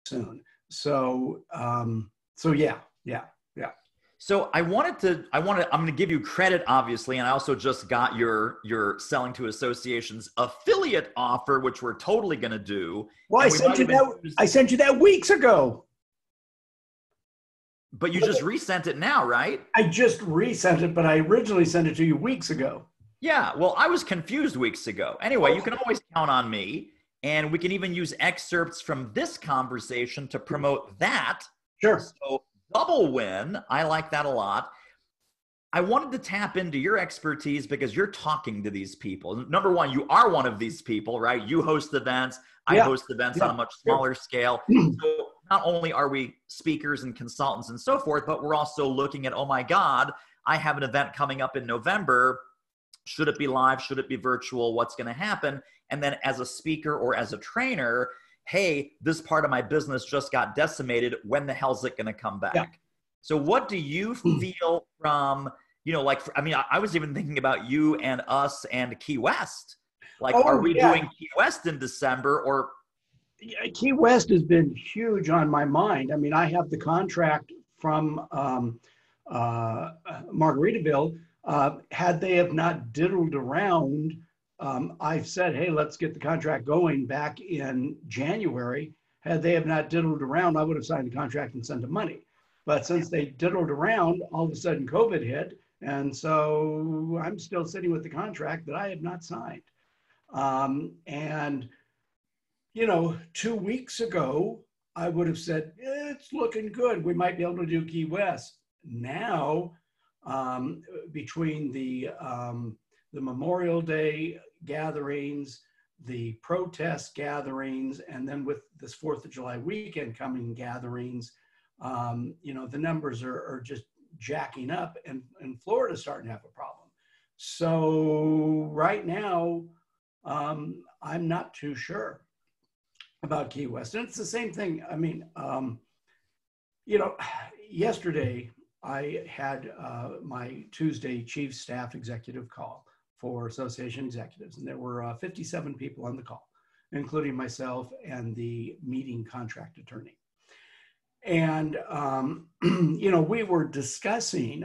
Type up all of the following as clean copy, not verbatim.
soon. So, so yeah, yeah, yeah. So I'm going to give you credit, obviously. And I also just got your Selling to Associations affiliate offer, which we're totally going to do. Well, and I sent you that weeks ago. But you just resent it now, right? I just resent it, but I originally sent it to you weeks ago. Yeah. Well, I was confused weeks ago. Anyway, you can always count on me. And we can even use excerpts from this conversation to promote that. Sure. So double win. I like that a lot. I wanted to tap into your expertise because you're talking to these people. Number one, you are one of these people, right? You host events. I host events on a much smaller scale. So not only are we speakers and consultants and so forth, but we're also looking at, oh my God, I have an event coming up in November. Should it be live? Should it be virtual? What's going to happen? And then as a speaker or as a trainer, hey, this part of my business just got decimated. When the hell's it going to come back? Yeah. So what do you feel from, I was even thinking about you and us and Key West. Are we doing Key West in December or? Yeah, Key West has been huge on my mind. I mean, I have the contract from Margaritaville. Had they have not diddled around, I've said, hey, let's get the contract going back in January. Had they have not diddled around, I would have signed the contract and sent them money. But since they diddled around, all of a sudden COVID hit. And so I'm still sitting with the contract that I have not signed. And 2 weeks ago, I would have said, it's looking good. We might be able to do Key West. Now, between the Memorial Day gatherings, the protest gatherings, and then with this 4th of July weekend coming gatherings, the numbers are just jacking up, and Florida's starting to have a problem. So right now, I'm not too sure about Key West. And it's the same thing. I mean, yesterday I had my Tuesday chief staff executive call for association executives, and there were 57 people on the call, including myself and the meeting contract attorney. And, we were discussing,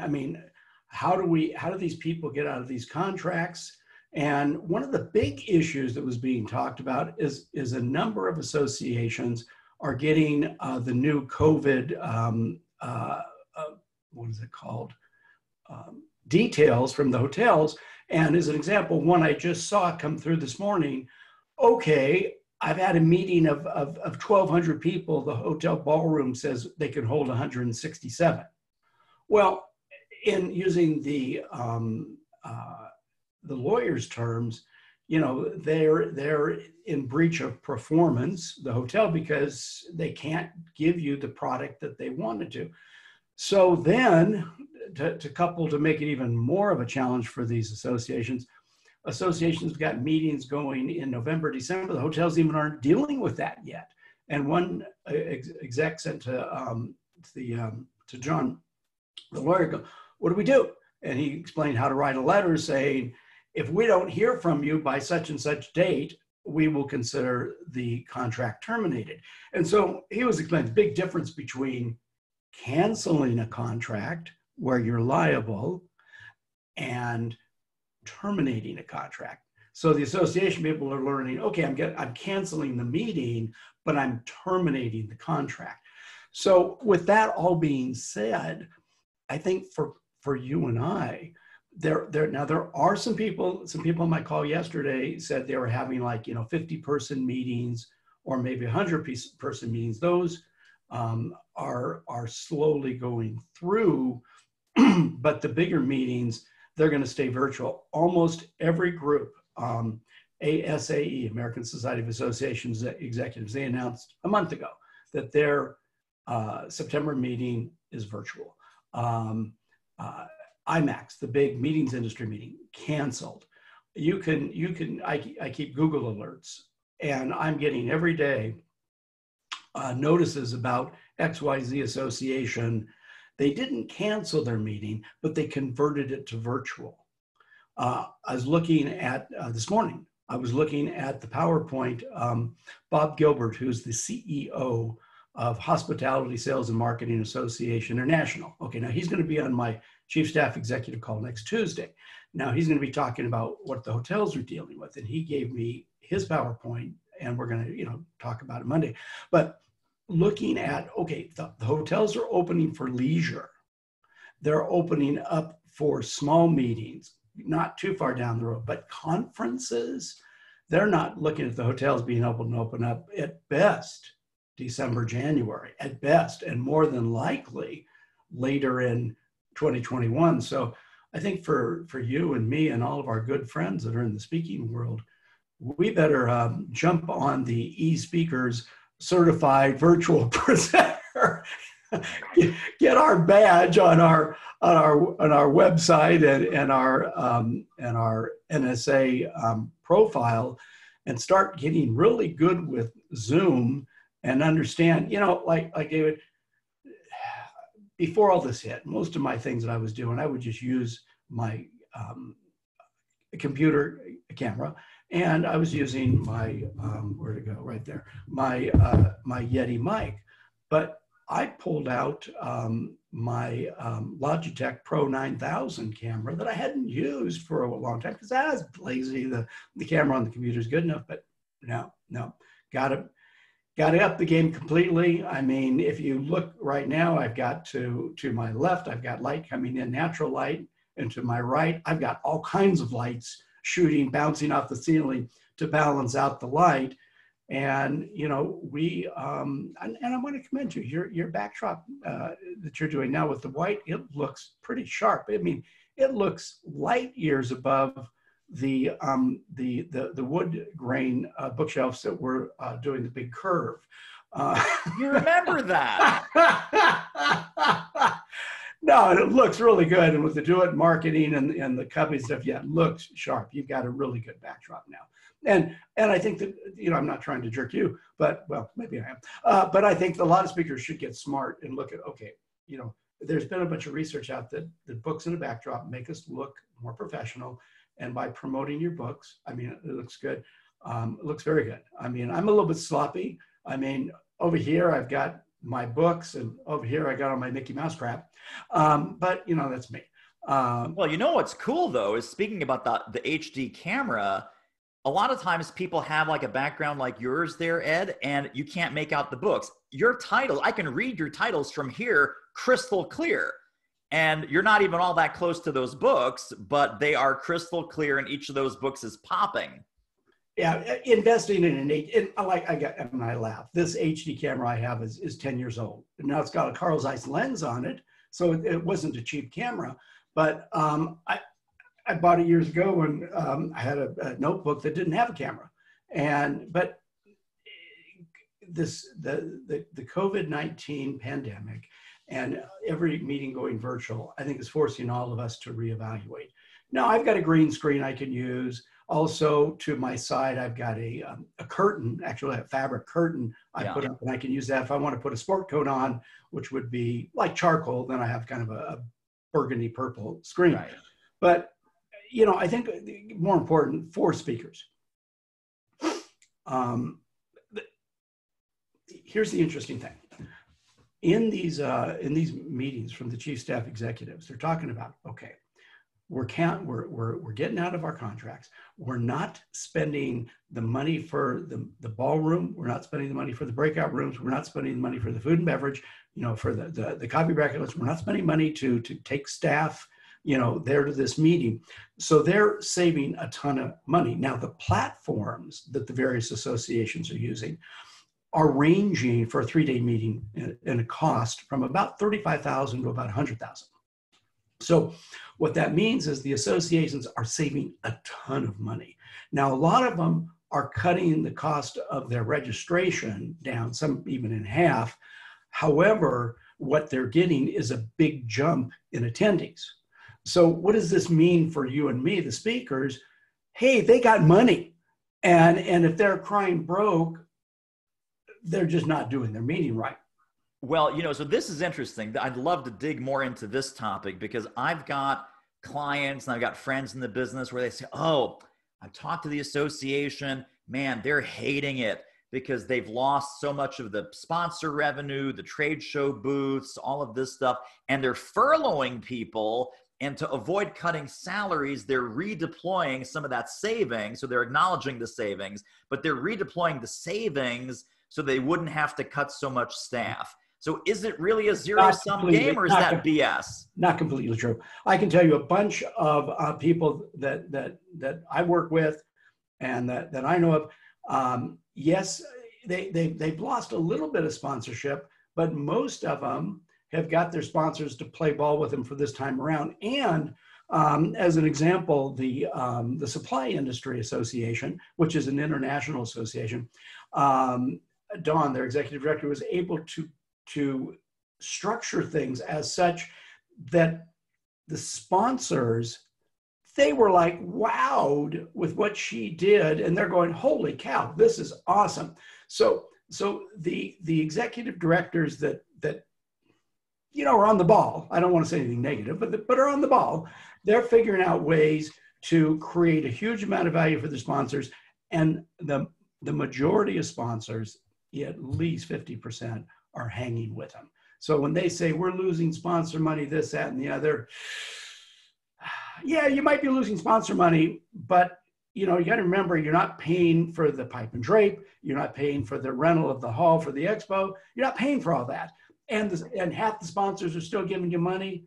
how do these people get out of these contracts? And one of the big issues that was being talked about is a number of associations are getting the new COVID, what is it called? Details from the hotels. And as an example, one I just saw come through this morning, okay, I've had a meeting of 1,200 people. The hotel ballroom says they can hold 167. Well, in using the lawyer's terms, they're in breach of performance, the hotel, because they can't give you the product that they wanted to. So then, to make it even more of a challenge for these associations have got meetings going in November, December. The hotels even aren't dealing with that yet. And one exec sent to John, the lawyer, go, what do we do? And he explained how to write a letter saying, if we don't hear from you by such and such date, we will consider the contract terminated. And so he was explaining the big difference between canceling a contract where you're liable and terminating a contract. So the association people are learning, okay, I'm canceling the meeting, but I'm terminating the contract. So with that all being said, I think for you and I, there are some people on my call yesterday said they were having 50-person meetings or maybe 100-person meetings. Those are slowly going through, but the bigger meetings, they're going to stay virtual. Almost every group, ASAE, American Society of Associations Executives, they announced a month ago that their September meeting is virtual. IMAX, the big meetings industry meeting, canceled. I keep Google alerts, and I'm getting every day notices about XYZ Association. They didn't cancel their meeting, but they converted it to virtual. I was looking at, this morning, I was looking at the PowerPoint, Bob Gilbert, who's the CEO of Hospitality Sales and Marketing Association International. Okay, now he's going to be on my chief staff executive call next Tuesday. Now he's going to be talking about what the hotels are dealing with, and he gave me his PowerPoint, and we're going to talk about it Monday. But looking at, okay, the hotels are opening for leisure. They're opening up for small meetings, not too far down the road, but conferences, they're not looking at the hotels being able to open up at best December, January, at best, and more than likely later in 2021. So I think for you and me and all of our good friends that are in the speaking world, we better jump on the eSpeakers certified virtual presenter, get our badge on our website and our NSA profile, and start getting really good with Zoom and understand, like David, before all this hit, most of my things that I was doing, I would just use my computer camera, and I was using my, where'd it go? Right there, my Yeti mic. But I pulled out my Logitech Pro 9000 camera that I hadn't used for a long time because I was lazy. The camera on the computer is good enough, but no, got to up the game completely. I mean, if you look right now, I've got to my left, I've got light coming in, natural light, and to my right, I've got all kinds of lights shooting, bouncing off the ceiling to balance out the light. And, we, and I want to commend you, your backdrop that you're doing now with the white, it looks pretty sharp. I mean, it looks light years above the wood grain bookshelves that we're doing the big curve. You remember that? No, it looks really good. And with the do it marketing and the company stuff, yeah, it looks sharp. You've got a really good backdrop now. And I think that, I'm not trying to jerk you, but, well, maybe I am. But I think a lot of speakers should get smart and look at, okay, there's been a bunch of research out that books in a backdrop make us look more professional. And by promoting your books, I mean, it looks good. It looks very good. I mean, I'm a little bit sloppy. I mean, over here, I've got my books, and over here, I got all my Mickey Mouse crap. But, that's me. Well, what's cool, though, is speaking about the HD camera, a lot of times people have like a background like yours there, Ed, and you can't make out the books. Your title, I can read your titles from here crystal clear. And you're not even all that close to those books, but they are crystal clear, and each of those books is popping. Yeah, investing in I laugh. This HD camera I have is 10 years old. And now it's got a Carl Zeiss lens on it, so it wasn't a cheap camera. But I bought it years ago when I had a notebook that didn't have a camera. But the COVID-19 pandemic and every meeting going virtual, I think is forcing all of us to reevaluate. Now I've got a green screen I can use. Also to my side, I've got a curtain, actually a fabric curtain I put up, and I can use that if I want to put a sport coat on, which would be like charcoal, then I have kind of a burgundy purple screen. Right. But, I think more important, for speakers. Here's the interesting thing. In these meetings from the chief staff executives, they're talking about, okay, we're getting out of our contracts. We're not spending the money for the ballroom. We're not spending the money for the breakout rooms. We're not spending the money for the food and beverage, for the coffee brackets. We're not spending money to take staff, there to this meeting. So they're saving a ton of money. Now, the platforms that the various associations are using are ranging for a 3-day meeting in a cost from about $35,000 to about $100,000. So what that means is the associations are saving a ton of money. Now, a lot of them are cutting the cost of their registration down, some even in half. However, what they're getting is a big jump in attendees. So what does this mean for you and me, the speakers? Hey, they got money. And if they're crying broke, they're just not doing their meeting right. Well, so this is interesting. I'd love to dig more into this topic because I've got clients and I've got friends in the business where they say, oh, I've talked to the association, man, they're hating it. because they've lost so much of the sponsor revenue, the trade show booths, all of this stuff, and they're furloughing people. And to avoid cutting salaries, they're redeploying some of that savings. So they're acknowledging the savings, but they're redeploying the savings so they wouldn't have to cut so much staff. So is it really a zero-sum game, or is that BS? Not completely true. I can tell you a bunch of people that I work with and that I know of. Yes, they've lost a little bit of sponsorship, but most of them have got their sponsors to play ball with them for this time around. And as an example, the Supply Industry Association, which is an international association, Dawn, their executive director, was able to structure things as such that the sponsors, they were like wowed with what she did, and they're going, holy cow, this is awesome. So the executive directors that are on the ball, I don't want to say anything negative, but are on the ball, they're figuring out ways to create a huge amount of value for the sponsors. And the majority of sponsors, at least 50%, are hanging with them. So when they say we're losing sponsor money, this, that, and the other, yeah, you might be losing sponsor money, but you got to remember, you're not paying for the pipe and drape, you're not paying for the rental of the hall for the expo, you're not paying for all that. And half the sponsors are still giving you money.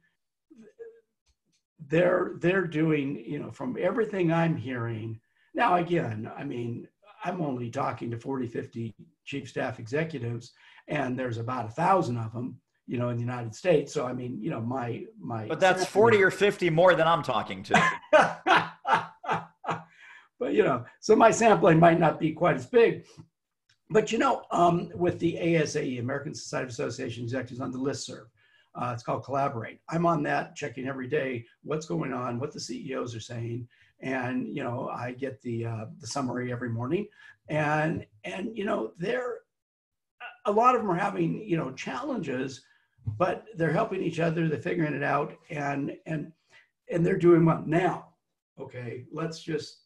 They're doing, from everything I'm hearing. Now, again, I mean, I'm only talking to 40, 50 chief staff executives, and there's about 1,000 of them, in the United States. So, I mean, my. But that's 40 or 50 more than I'm talking to. But, so my sampling might not be quite as big. But, with the ASAE, American Society of Association Executives, on the listserv, it's called Collaborate. I'm on that, checking every day what's going on, what the CEOs are saying. And, I get the summary every morning. And they're, a lot of them are having, challenges, but they're helping each other. They're figuring it out, and they're doing well. Now, okay, let's just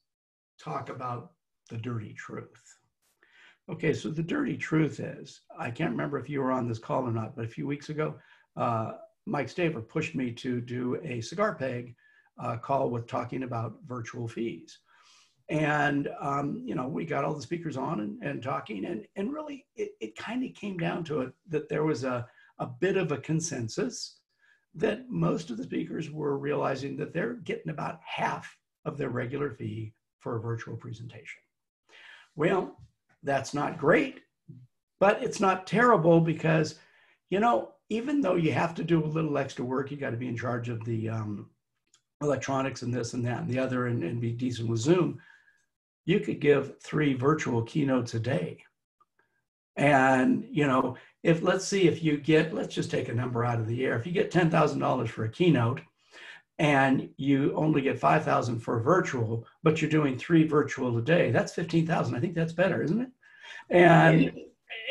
talk about the dirty truth. Okay, so the dirty truth is, I can't remember if you were on this call or not, but a few weeks ago, Mike Staver pushed me to do a cigar peg call with talking about virtual fees. And, we got all the speakers on and talking, and really it kind of came down to it that there was a bit of a consensus that most of the speakers were realizing that they're getting about half of their regular fee for a virtual presentation. Well, that's not great, but it's not terrible because, even though you have to do a little extra work, you got to be in charge of the electronics and this and that and the other and be decent with Zoom, you could give 3 virtual keynotes a day. And, let's just take a number out of the air. If you get $10,000 for a keynote and you only get $5,000 for a virtual, but you're doing 3 virtual a day, that's $15,000. I think that's better, isn't it?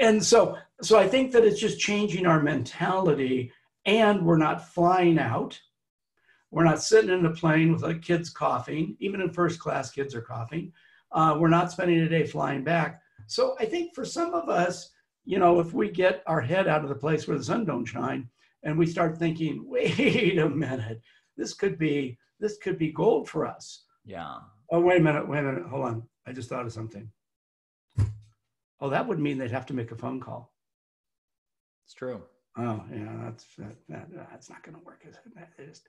And so I think that it's just changing our mentality, and we're not flying out. We're not sitting in a plane with like kids coughing. Even in first class, kids are coughing. We're not spending a day flying back. So I think for some of us, if we get our head out of the place where the sun don't shine and we start thinking, wait a minute, this could be gold for us. Yeah. Oh, wait a minute, hold on. I just thought of something. Oh, that would mean they'd have to make a phone call. It's true. Oh, yeah, that's not going to work, is it? Just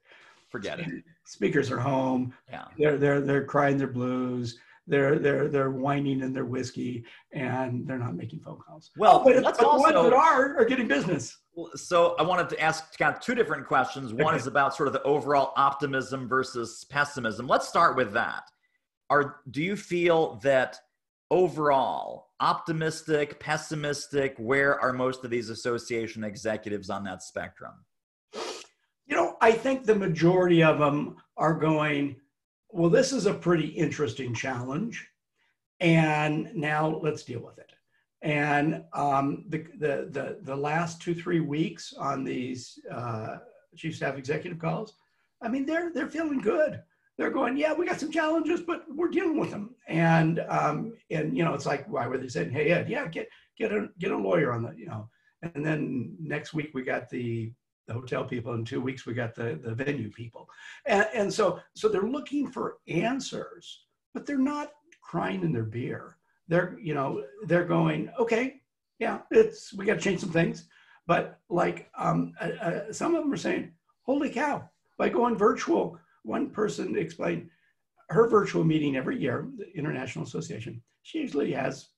forget it. Speakers are home. Yeah. They're crying their blues. They're whining in their whiskey, and they're not making phone calls. Well, but the ones that are getting business. So I wanted to ask kind of 2 different questions. One is about sort of the overall optimism versus pessimism. Let's start with that. Do you feel that overall optimistic, pessimistic, where are most of these association executives on that spectrum? I think the majority of them are going, well, this is a pretty interesting challenge, and now let's deal with it. And the last 2-3 weeks on these chief staff executive calls, I mean, they're feeling good. they're going, yeah, we got some challenges, but we're dealing with them. And it's like, why were they saying, hey, Ed, yeah, get a lawyer on the, and then next week we got the hotel people. In 2 weeks, we got the venue people. And so they're looking for answers, but they're not crying in their beer. They're going, okay, yeah, we got to change some things. But like some of them are saying, holy cow, by going virtual, one person explained her virtual meeting every year, the International Association, she usually has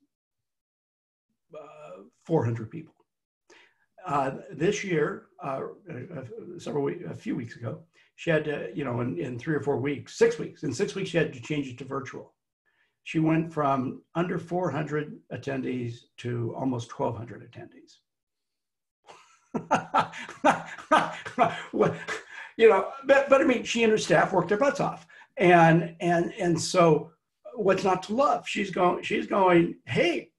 400 people. This year, a few weeks ago, she had to, in 3 or 4 weeks, 6 weeks, in 6 weeks, she had to change it to virtual. She went from under 400 attendees to almost 1,200 attendees. But I mean, she and her staff worked their butts off. And so what's not to love? She's going, hey,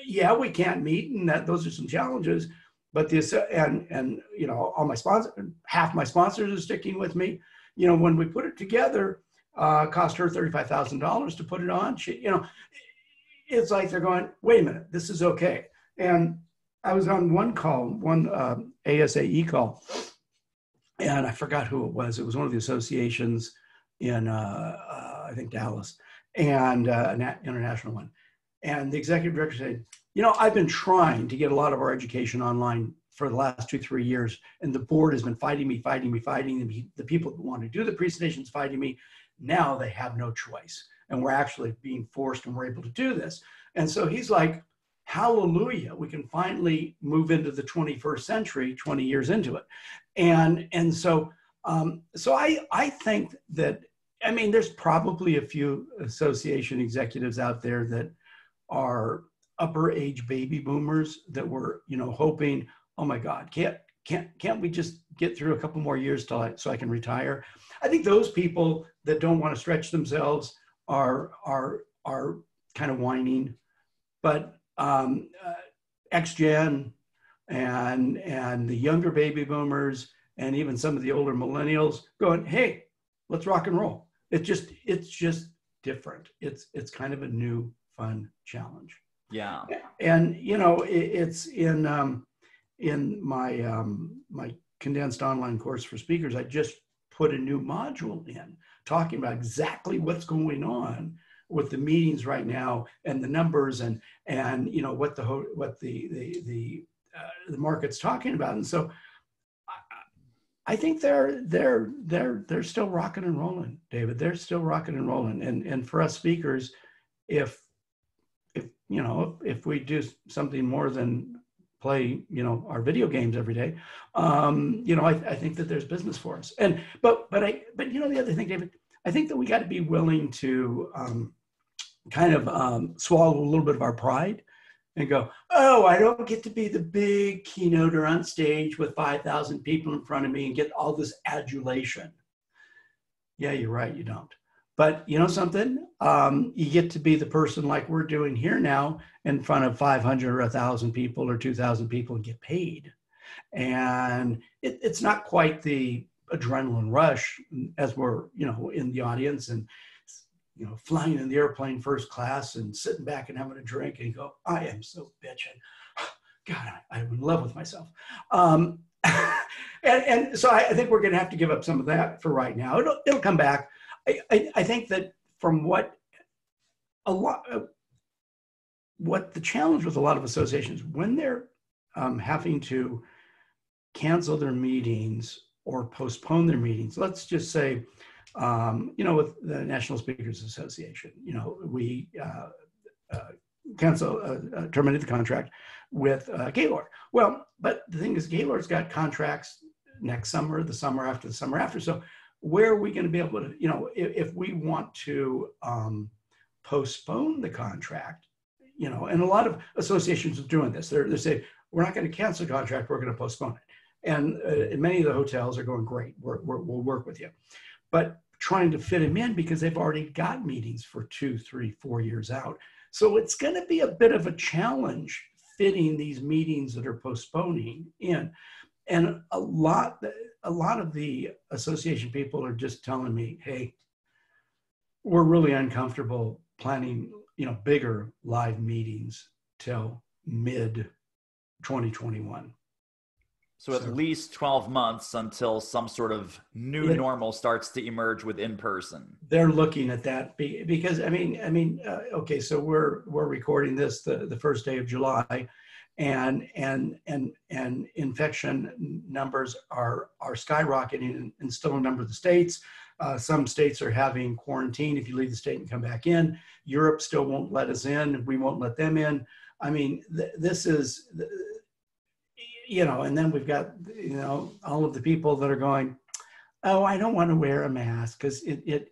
yeah, we can't meet, and those are some challenges. But all my sponsors, half my sponsors are sticking with me. When we put it together, cost her $35,000 to put it on. It's like they're going, wait a minute, this is okay. And I was on one ASAE call, and I forgot who it was. It was one of the associations in, I think, Dallas, and an international one. And the executive director said, I've been trying to get a lot of our education online for the last 2-3 years, and the board has been fighting me. The people who want to do the presentations fighting me. Now they have no choice, and we're actually being forced, and we're able to do this. And so he's like, hallelujah, we can finally move into the 21st century, 20 years into it. And so I think that, I mean, there's probably a few association executives out there that are upper age baby boomers that were, hoping, oh my God, can't we just get through a couple more years so I can retire? I think those people that don't want to stretch themselves are kind of whining, but X-Gen and the younger baby boomers and even some of the older millennials going, hey, let's rock and roll. It's just different. It's kind of a new fun challenge. Yeah. And it's in my my condensed online course for speakers, I just put a new module in talking about exactly what's going on with the meetings right now and the numbers and what the market's talking about. And so I think they're still rocking and rolling, David. They're still rocking and rolling. And for us speakers, if we do something more than play, our video games every day, I think that there's business for us. But the other thing, David, I think that we got to be willing to swallow a little bit of our pride and go, oh, I don't get to be the big keynoter on stage with 5,000 people in front of me and get all this adulation. Yeah, you're right, you don't. But you know something? You get to be the person like we're doing here now in front of 500 or 1,000 people or 2,000 people and get paid. And it's not quite the adrenaline rush as we're, in the audience and, flying in the airplane first class and sitting back and having a drink and go, I am so bitching. God, I'm in love with myself. And so I think we're going to have to give up some of that for right now. It'll come back. I think that from what the challenge with a lot of associations, when they're having to cancel their meetings or postpone their meetings, let's just say, with the National Speakers Association, we terminated the contract with Gaylord. Well, but the thing is, Gaylord's got contracts next summer, the summer after, the summer after. So where are we going to be able to, if we want to postpone the contract, and a lot of associations are doing this. They're saying, we're not going to cancel the contract, we're going to postpone it. And many of the hotels are going, great, we'll work with you. But trying to fit them in because they've already got meetings for 2, 3, 4 years out. So it's going to be a bit of a challenge fitting these meetings that are postponing in. And a lot of the association people are just telling me, hey, we're really uncomfortable planning, bigger live meetings till mid 2021. So at least 12 months until some sort of new normal starts to emerge with in person. They're looking at that because okay, so we're recording this the first day of July, and infection numbers are skyrocketing in still a number of the states. Some states are having quarantine if you leave the state and come back in. Europe still won't let us in. We won't let them in. I mean, this is, and then we've got, all of the people that are going, oh, I don't want to wear a mask because it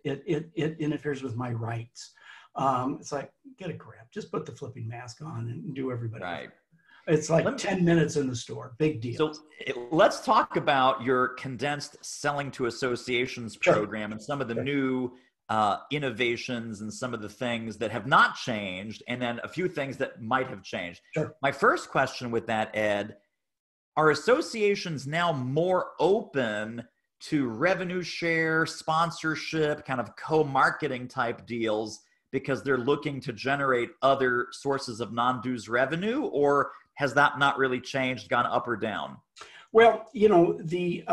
interferes with my rights. It's like, get a grip. Just put the flipping mask on and do everybody. Right. It's like 10 minutes in the store. Big deal. So let's talk about your condensed selling to associations program and some of the new innovations and some of the things that have not changed, and then a few things that might have changed. Sure. My first question with that, Ed, are associations now more open to revenue share, sponsorship, kind of co-marketing type deals because they're looking to generate other sources of non-dues revenue, or has that not really changed, gone up or down? Well, the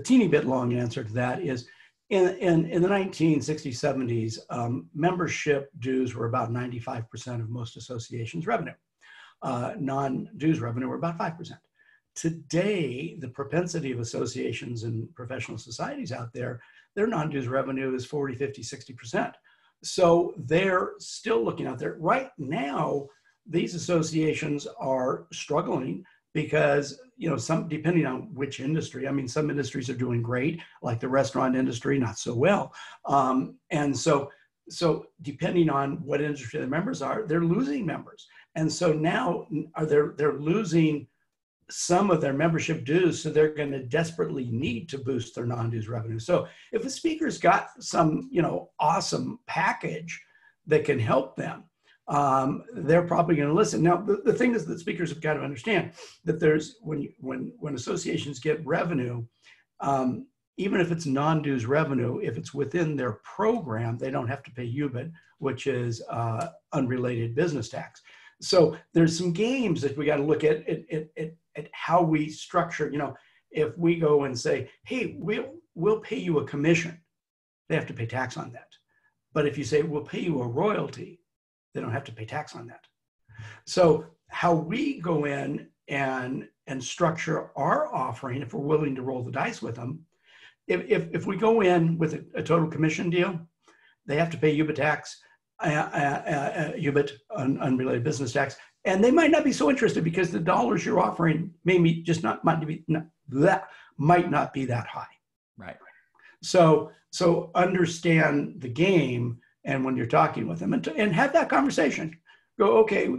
teeny bit long answer to that is in the 1960s, 70s, membership dues were about 95% of most associations' revenue. Non-dues revenue were about 5%. Today, the propensity of associations and professional societies out there, their non-dues revenue is 40, 50, 60%. So they're still looking out there. Right now, these associations are struggling because, some, depending on which industry, some industries are doing great, like the restaurant industry, not so well. And so depending on what industry the members are, they're losing members. And so now they're losing some of their membership dues, so they're going to desperately need to boost their non-dues revenue. So if a speaker's got some, awesome package that can help them, they're probably going to listen. Now, the thing is that speakers have got to understand that there's when associations get revenue, even if it's non-dues revenue, if it's within their program, they don't have to pay UBIT, which is unrelated business tax. So there's some games that we got to look at how we structure. If we go and say, hey, we'll pay you a commission, they have to pay tax on that. But if you say we'll pay you a royalty, they don't have to pay tax on that. So how we go in and structure our offering, if we're willing to roll the dice with them, if we go in with a total commission deal, they have to pay UBIT tax, UBIT, unrelated business tax, and they might not be so interested because the dollars you're offering might not be that high. Right. So understand the game, and when you're talking with them, and have that conversation. Go, okay,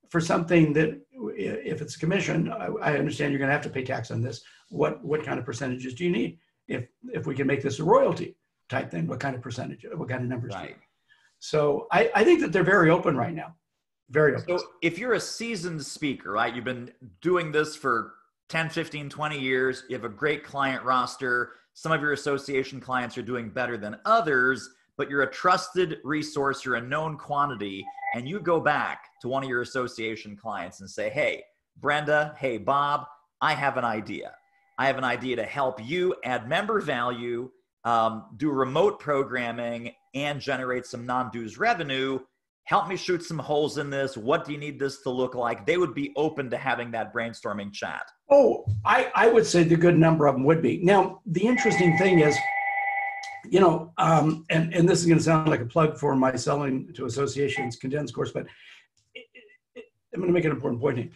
for something that if it's a commission, I understand you're going to have to pay tax on this. What kind of percentages do you need? If we can make this a royalty type thing, what kind of percentage, what kind of numbers do you need? So I think that they're very open right now. Very open. So if you're a seasoned speaker, right, you've been doing this for 10, 15, 20 years, you have a great client roster, some of your association clients are doing better than others, but you're a trusted resource, you're a known quantity, and you go back to one of your association clients and say, hey, Brenda, hey, Bob, I have an idea. I have an idea to help you add member value, do remote programming, and generate some non-dues revenue. Help me shoot some holes in this. What do you need this to look like? They would be open to having that brainstorming chat. Oh, I would say the good number of them would be. Now, the interesting thing is, and this is going to sound like a plug for my selling to associations condensed course, but I'm going to make an important point here.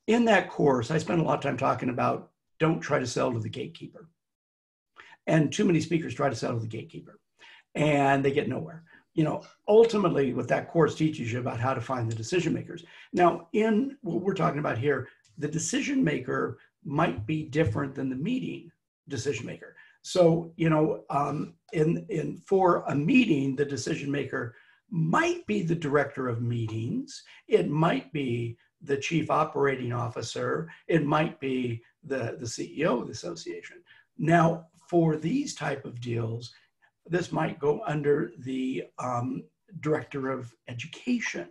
In that course, I spent a lot of time talking about don't try to sell to the gatekeeper. And too many speakers try to sell to the gatekeeper, and they get nowhere. Ultimately, what that course teaches you about how to find the decision makers. Now, in what we're talking about here, the decision maker might be different than the meeting decision maker. So, for a meeting, the decision maker might be the director of meetings. It might be the chief operating officer. It might be the CEO of the association. Now, for these type of deals, this might go under the director of education,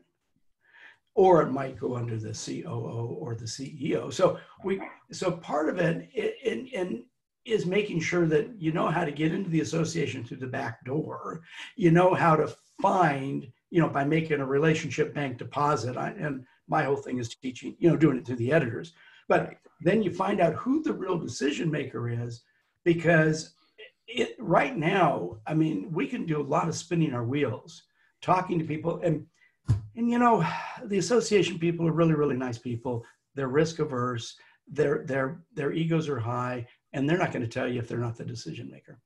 or it might go under the COO or the CEO. So part of it is making sure that you know how to get into the association through the back door. You know how to find, by making a relationship bank deposit. And my whole thing is teaching, doing it through the editors. But then you find out who the real decision maker is, because right now, I mean, we can do a lot of spinning our wheels, talking to people. And the association people are really, really nice people. They're risk averse. Their egos are high, and they're not going to tell you if they're not the decision maker.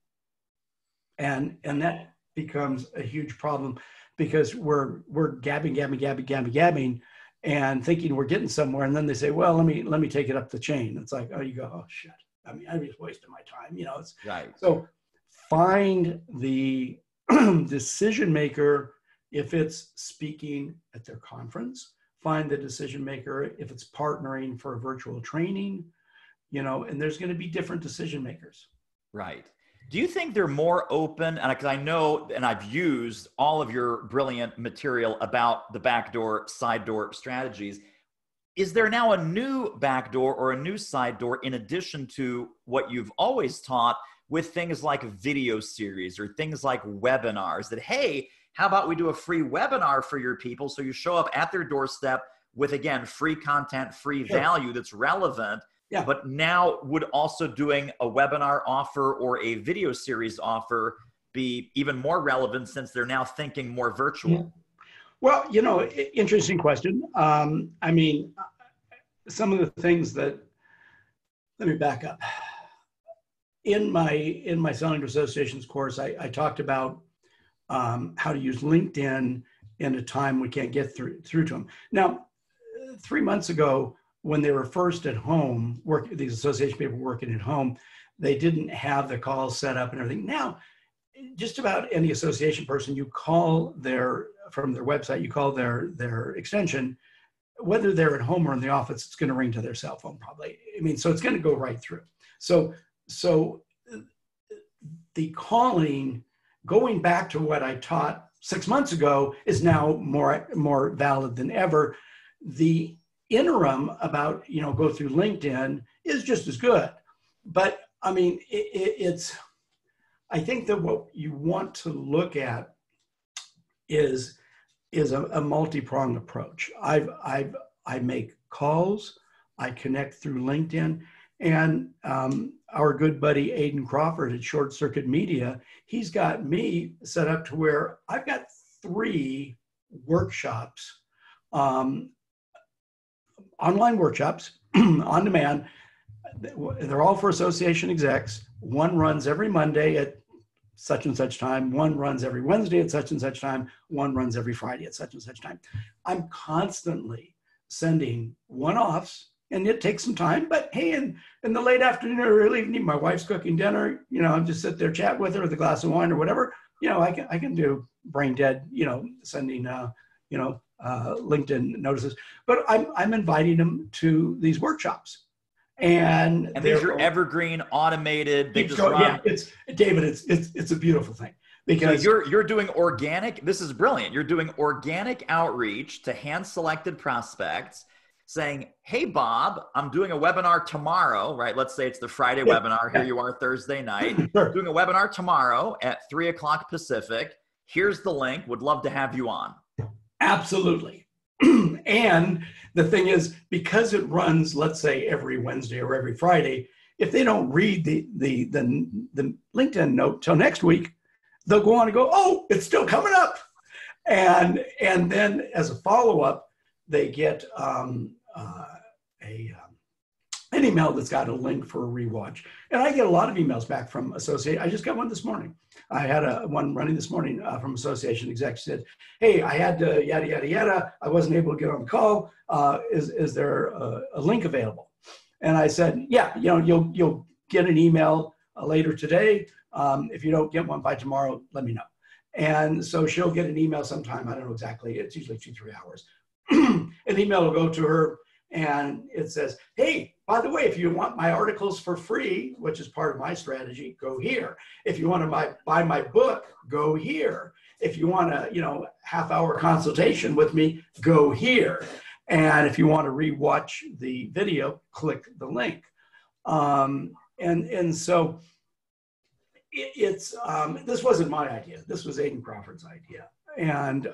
And that becomes a huge problem, because we're gabbing, and thinking we're getting somewhere. And then they say, well, let me take it up the chain. It's like, oh, you go, oh shit. I mean, I'm just wasting my time. It's right. So find the decision maker if it's speaking at their conference. Find the decision maker if it's partnering for a virtual training, and there's going to be different decision makers. Right. Do you think they're more open? And because I know, and I've used all of your brilliant material about the backdoor, side door strategies. Is there now a new backdoor or a new side door in addition to what you've always taught, with things like video series or things like webinars, that, hey, how about we do a free webinar for your people, so you show up at their doorstep with, again, free content, free value that's relevant. Yeah. But now would also doing a webinar offer or a video series offer be even more relevant, since they're now thinking more virtual? Yeah. Well, interesting question. I mean, some of the things that, let me back up. In my Selling to Associations course, I talked about how to use LinkedIn in a time we can't get through to them. Now, 3 months ago, when they were first at home, these association people working at home, they didn't have the calls set up and everything. Now, just about any association person, you call from their website, you call their extension, whether they're at home or in the office, it's going to ring to their cell phone probably. I mean, so it's going to go right through. So the calling, going back to what I taught 6 months ago, is now more valid than ever. The interim about, go through LinkedIn is just as good. But I mean, I think that what you want to look at is a multi-pronged approach. I make calls, I connect through LinkedIn, and our good buddy Aiden Crawford at Short Circuit Media, he's got me set up to where I've got 3 workshops, online workshops on demand. They're all for association execs. One runs every Monday at such and such time. One runs every Wednesday at such and such time. One runs every Friday at such and such time. I'm constantly sending one-offs, and it takes some time, but hey, in the late afternoon or early evening, my wife's cooking dinner, I'll just sit there, chat with her with a glass of wine or whatever, I can do brain dead, sending, LinkedIn notices, but I'm inviting them to these workshops. And these are evergreen, automated. They just run. Yeah, it's a beautiful thing, because so you're doing organic. This is brilliant. You're doing organic outreach to hand-selected prospects, saying, "Hey, Bob, I'm doing a webinar tomorrow." Right? Let's say it's the Friday webinar. Here you are Thursday night. Sure. Doing a webinar tomorrow at 3:00 Pacific. Here's the link. Would love to have you on. Absolutely. And the thing is, because it runs, let's say, every Wednesday or every Friday, if they don't read the LinkedIn note till next week, they'll go on and go, oh, it's still coming up. And then as a follow-up, they get an email that's got a link for a rewatch. And I get a lot of emails back from associate. I just got one this morning. I had one running this morning from association exec. She said, hey, I had to yada, yada, yada. I wasn't able to get on the call. Is there a link available? And I said, yeah, you'll get an email later today. If you don't get one by tomorrow, let me know. And so she'll get an email sometime. I don't know exactly. It's usually 2-3 hours. An email will go to her, and it says, hey, by the way, if you want my articles for free, which is part of my strategy, go here. If you want to buy my book, go here. If you want a half-hour consultation with me, go here. And if you want to rewatch the video, click the link. And so it's this wasn't my idea. This was Aidan Crawford's idea. And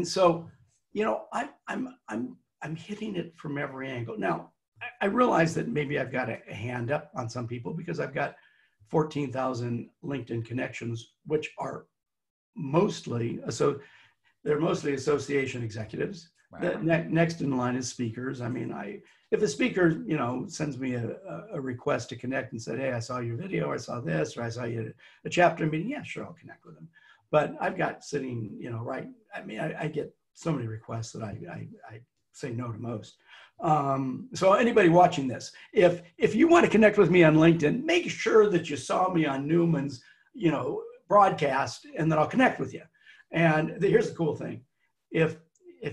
so I'm hitting it from every angle. Now, I realize that maybe I've got a hand up on some people because I've got 14,000 LinkedIn connections, which are mostly association executives. Right. Next in line is speakers. I mean, if a speaker, sends me a request to connect and said, hey, I saw your video, or I saw this, or I saw you at a chapter meeting, yeah, sure, I'll connect with them. But I've got sitting, right. I mean, I get so many requests that I say no to most. So anybody watching this, if you want to connect with me on LinkedIn, make sure that you saw me on Newman's, broadcast, and then I'll connect with you. And here's the cool thing. If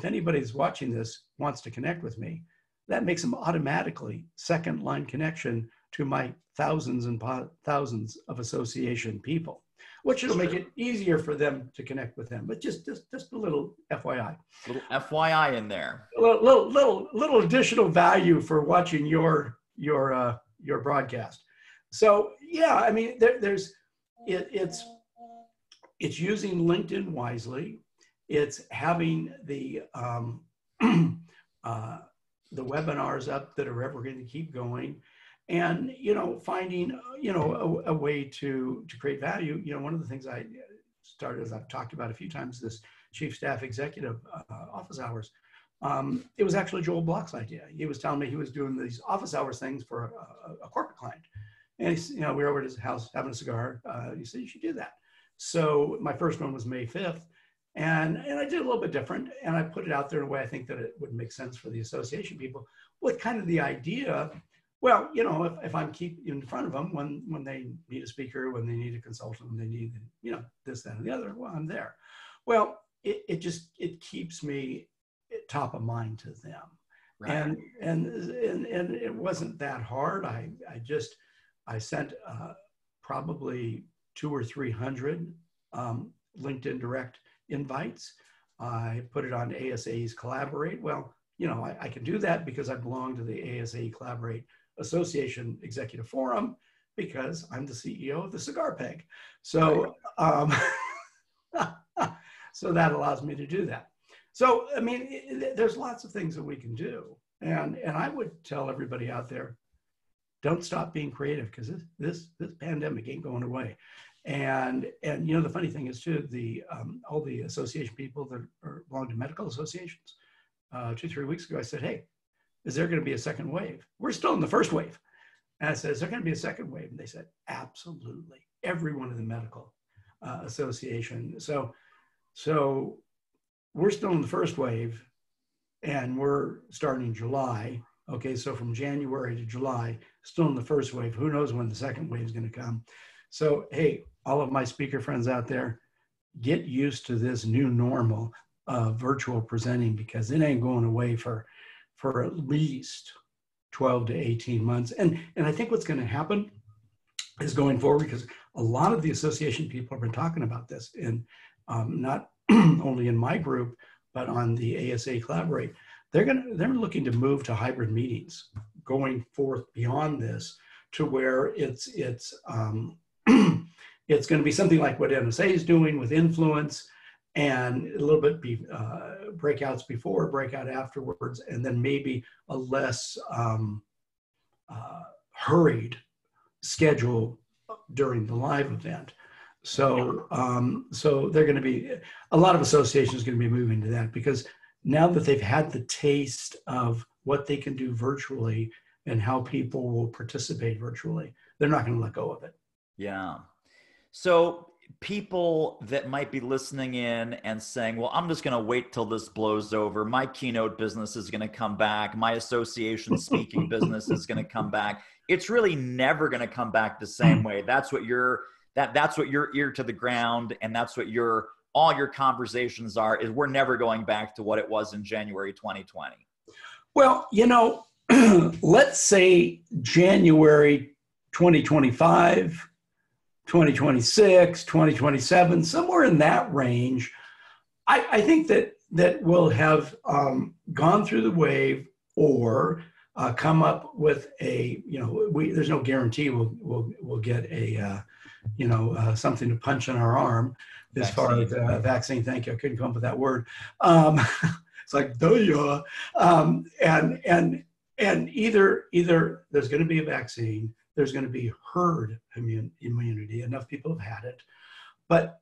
anybody's watching this wants to connect with me, that makes them automatically second line connection to my thousands and thousands of association people, which will make it easier for them to connect with them. But just a little FYI. Little FYI in there. A little additional value for watching your broadcast. So yeah, I mean, it's using LinkedIn wisely. It's having the webinars up that are ever going to keep going, and finding a way to create value. One of the things I started, as I've talked about a few times, this chief staff executive office hours. It was actually Joel Block's idea. He was telling me he was doing these office hours things for a corporate client, and we were over at his house having a cigar. He said, you should do that. So my first one was May 5th. And I did a little bit different, and I put it out there in a way I think that it would make sense for the association people, with kind of the idea, well, if I'm keep in front of them when they need a speaker, when they need a consultant, when they need, this, that, and the other, well, I'm there. Well, it keeps me top of mind to them. Right. And it wasn't that hard. I sent probably 200 or 300 LinkedIn Direct invites. I put it on ASA's Collaborate. Well, I can do that because I belong to the ASA Collaborate Association Executive Forum, because I'm the CEO of the Cigar Peg. So, so that allows me to do that. So, I mean, there's lots of things that we can do. And I would tell everybody out there, don't stop being creative, because this pandemic ain't going away. And the funny thing is too, all the association people that belong to medical associations, 2-3 weeks ago, I said, hey, is there going to be a second wave? We're still in the first wave. And I said, is there going to be a second wave? And they said, absolutely. Every one of the medical association. So we're still in the first wave, and we're starting July. Okay, so from January to July, still in the first wave. Who knows when the second wave is going to come? So, hey, all of my speaker friends out there, get used to this new normal of virtual presenting, because it ain't going away for at least 12 to 18 months. And I think what's going to happen is, going forward, because a lot of the association people have been talking about this, and not only in my group, but on the ASA Collaborate, they're looking to move to hybrid meetings going forth beyond this, to where it's it's going to be something like what NSA is doing with influence, and a little bit breakouts before, breakout afterwards, and then maybe a less hurried schedule during the live event. So they're going to be, a lot of associations going to be moving to that, because now that they've had the taste of what they can do virtually and how people will participate virtually, they're not going to let go of it. Yeah. So people that might be listening in and saying, well, I'm just going to wait till this blows over. My keynote business is going to come back. My association speaking business is going to come back. It's really never going to come back the same way. That's what that's what your ear to the ground, and that's what all your conversations are, is we're never going back to what it was in January 2020. Well, let's say January 2025, 2026, 2027, somewhere in that range. I think that we'll have gone through the wave or come up with there's no guarantee we'll get a something to punch in our arm as far as vaccine. Thank you. I couldn't come up with that word. It's like, duh. And either there's going to be a vaccine, there's going to be herd immunity. Enough people have had it, but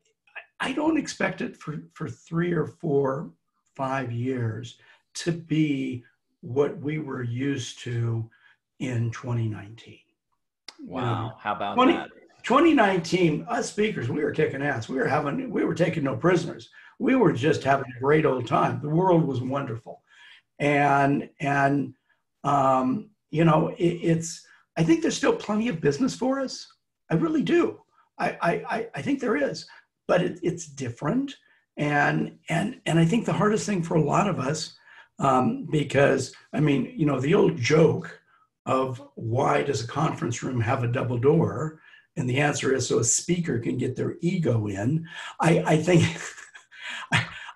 I don't expect it for 3 or 4, 5 years to be what we were used to in 2019. Wow. How about that? 2019, us speakers, we were kicking ass. We were taking no prisoners. We were just having a great old time. The world was wonderful. And I think there's still plenty of business for us. I really do. I think there is, but it's different. And I think the hardest thing for a lot of us, because the old joke of why does a conference room have a double door? And the answer is so a speaker can get their ego in. I think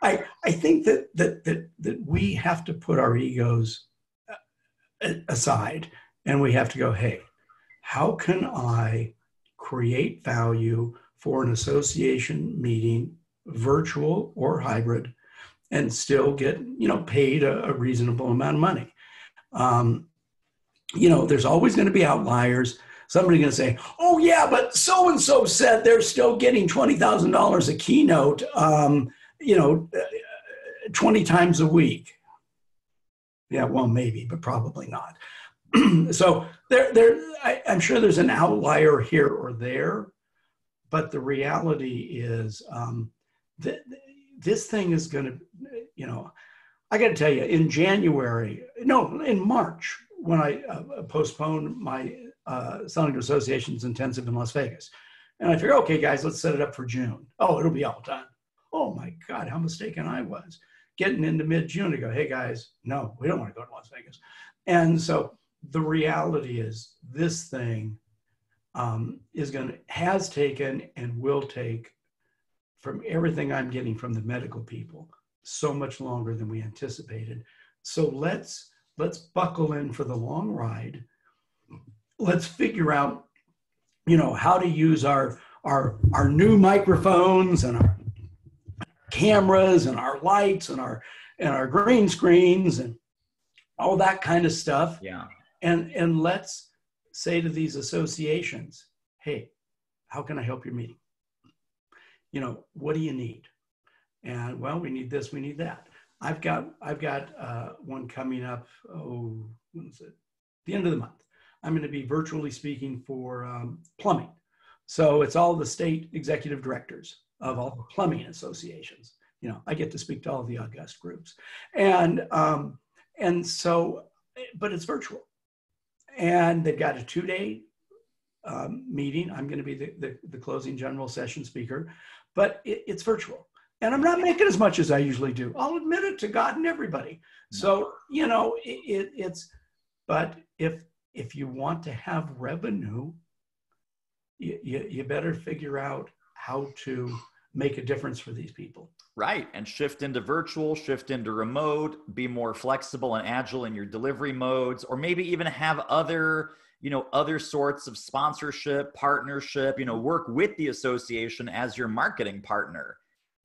I think that we have to put our egos aside, and we have to go, hey, how can I create value for an association meeting, virtual or hybrid, and still get paid a reasonable amount of money? There's always going to be outliers. Somebody's going to say, oh yeah, but so-and-so said they're still getting $20,000 a keynote, 20 times a week. Yeah, well, maybe, but probably not. So I'm sure there's an outlier here or there, but the reality is that this thing is going to, I got to tell you, in March, when I postponed my Selling to Associations intensive in Las Vegas. And I figured, okay, guys, let's set it up for June. Oh, it'll be all done. Oh my God, how mistaken I was. Getting into mid-June to go, hey guys, no, we don't want to go to Las Vegas. And so the reality is this thing has taken and will take, from everything I'm getting from the medical people, so much longer than we anticipated. So let's buckle in for the long ride. Let's figure out, how to use our new microphones and our cameras and our lights and our green screens and all that kind of stuff. Yeah. And let's say to these associations, hey, how can I help your meeting? What do you need? And well, we need this, we need that. I've got one coming up. Oh, when is it? The end of the month. I'm going to be virtually speaking for plumbing. So it's all the state executive directors of all the plumbing associations. I get to speak to all the august groups. And so, but it's virtual. And they've got a 2-day meeting. I'm going to be the closing general session speaker, but it's virtual. And I'm not making as much as I usually do. I'll admit it to God and everybody. So, but if you want to have revenue, you better figure out how to make a difference for these people. Right. And shift into virtual, shift into remote, be more flexible and agile in your delivery modes, or maybe even have other sorts of sponsorship, partnership, work with the association as your marketing partner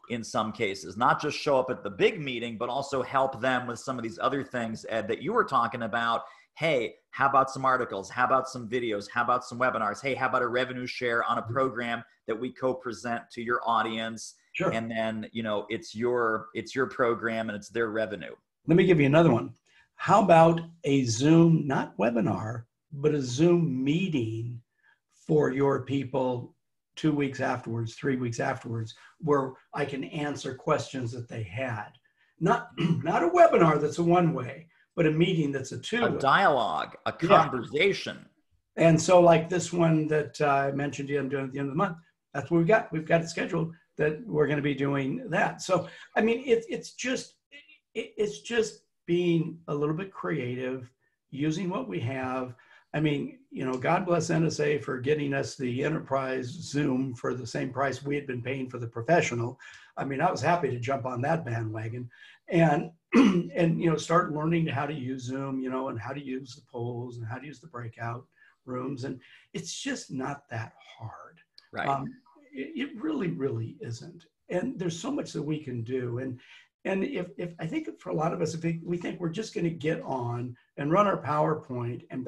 in some cases, not just show up at the big meeting, but also help them with some of these other things, Ed, that you were talking about. Hey, how about some articles? How about some videos? How about some webinars? Hey, how about a revenue share on a program that we co-present to your audience? Sure. And then, it's your program and it's their revenue. Let me give you another one. How about a Zoom, not webinar, but a Zoom meeting for your people 2 weeks afterwards, 3 weeks afterwards, where I can answer questions that they had. Not a webinar that's a one-way, but a meeting that's a two-way. A dialogue, a conversation. Yeah. And so like this one that I mentioned to you, I'm doing at the end of the month, that's what we've got. We've got it scheduled that we're going to be doing that. So, it's just being a little bit creative, using what we have. I mean, God bless NSA for getting us the enterprise Zoom for the same price we had been paying for the professional. I mean, I was happy to jump on that bandwagon and, and, start learning how to use Zoom, and how to use the polls and how to use the breakout rooms. And it's just not that hard. Right. It really, really isn't. And there's so much that we can do. And if I think for a lot of us, if we think we're just going to get on and run our PowerPoint and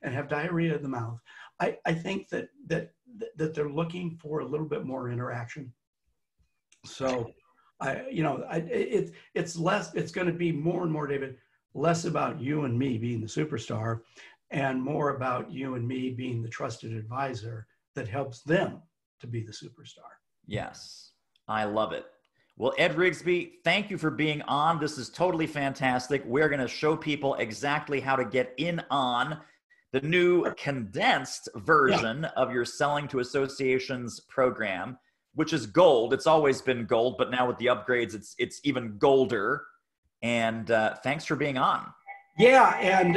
and have diarrhea in the mouth, I think that they're looking for a little bit more interaction. So, it's less. It's going to be more and more, David, less about you and me being the superstar, and more about you and me being the trusted advisor that helps them to be the superstar. Yes, I love it. Well, Ed Rigsby, thank you for being on. This is totally fantastic. We're going to show people exactly how to get in on the new condensed version of your Selling to Associations program, which is gold. It's always been gold, but now with the upgrades, it's even golder. And thanks for being on. Yeah, and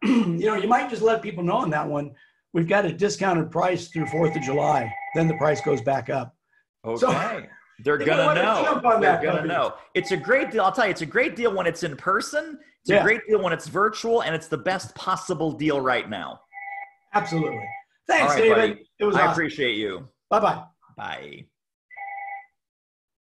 you might just let people know on that one. We've got a discounted price through 4th of July. Then the price goes back up. Okay. So, they're going to know. They're going to know. It's a great deal. I'll tell you, it's a great deal when it's in person. It's a great deal when it's virtual, and it's the best possible deal right now. Absolutely. Thanks, all right, David. Buddy. It was I awesome. appreciate you. Bye-bye. Bye.